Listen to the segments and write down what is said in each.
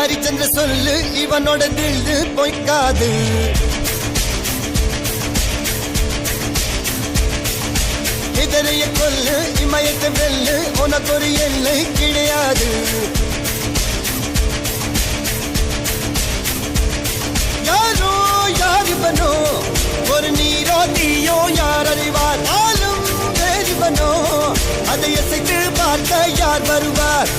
ஹரிச்சந்திர சொல்லு இவனோட தில்லு பொய்க்காது. இதரைய கொல்லு இமயத்தை வெல்லு உனக்கு ஒரு எல்லை கிடையாது. யாரோ யார் இவனோ ஒரு நீரோ தீயோ யார் அறிவார். ஆளும் வேறிவனோ அதை எசைத்து பார்க்க யார் வருவார்.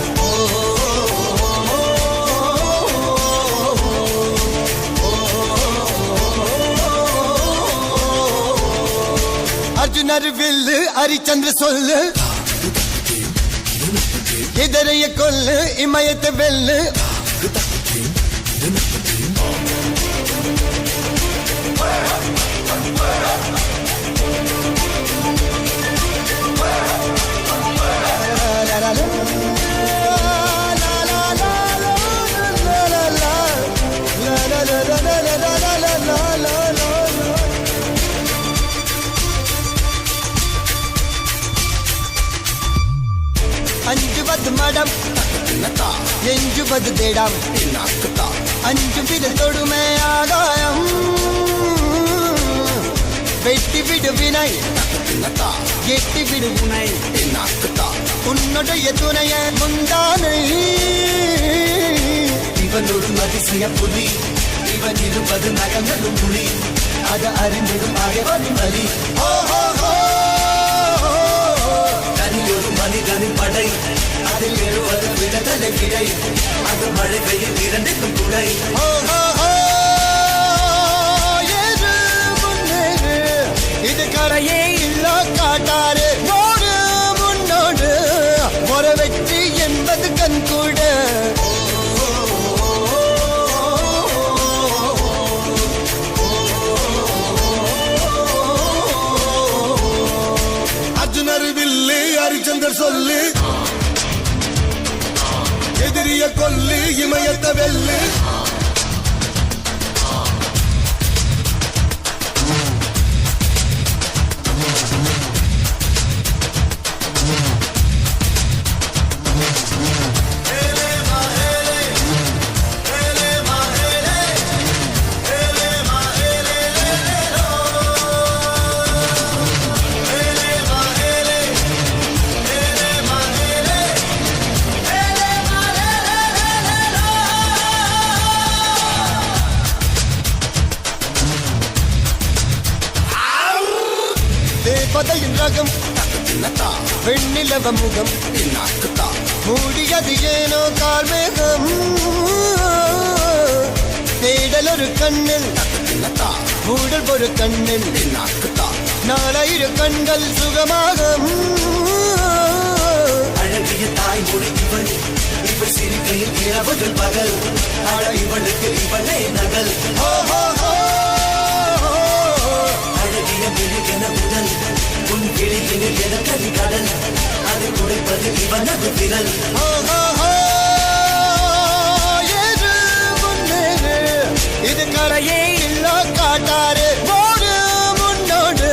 அர்ஜுனர் வில்லு ஹரிச்சந்திர சொல்லு இதரைய கொல்லு இமயத்தை வெல்லு. அஞ்சுவது மடம் எஞ்சுவது தேடம் அஞ்சும் விதல் தொடுமை ஆகாயம். வெட்டி விடு வினை எட்டி விடு உனை உன்னுடைய துணைய முந்தானை. இவன் ஒரு அதிசய புலி இவன் இருப்பது நகங்களும் புலி அது அறிந்திடும் அகவனும் வலி. தனியொரு மனிதனின் படை அதில் எழுவது விடுதலை கிடை அது மழை பெய்யும் இரண்டுக்கும் துணை. இது கரையே இல்ல காட்டாரு ஓடு முன்னோடு ஒரு வெற்றி என்பது கண்கூட. அர்ஜுனர் வில்லு ஹரிச்சந்தர் சொல்லு எதிரிய கொல்லு இமயத்தை வெல்லு. தேவதையின் ரகம் வெண்ணிலவ முகம் மூடியது ஏனோ கார்மேகம். தேடல் ஒரு கண்ணில் மூடல் ஒரு கண்ணில் நாளையிரு கண்கள் சுகமாகும். அழகிய தாய்மொழி இவள் இவள் சிரிக்கையில் இரவுகள் பகல் அழ இவளுக்கு இவளே நகல். அழகிய மெழுகென முதல் உன் கிளியினில் என கவி கடல் அதை குடைப்பது இவனது விரல். இது கரையே இல்ல காட்டாரு ஓடு முன்னோடு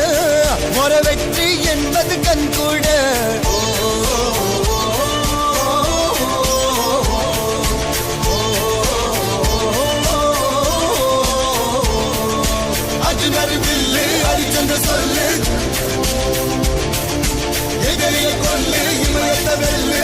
ஒரு வெற்றி என்பது கண்கூட. அர்ஜுனர் வில்லு ஹரிச்சந்திர சொல்லு எதிரிய கொல்லு இமயத்தை வெல்லு.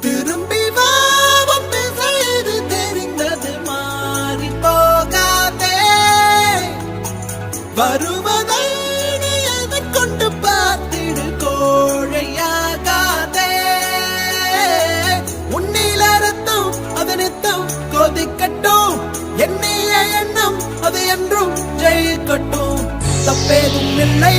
திரும்பி வாவும் திசையது தெரிந்தது மாறி போகாதே வருவதை நீ எதை கொண்டு பார்த்திடு கோழையாகாதே. உன்னில் அறுத்தும் அதனித்தும் கொதிக்கட்டும் எண்ணிய எண்ணம் அது என்றும் ஜெயிக்கட்டும். தப்பேதும் இல்லை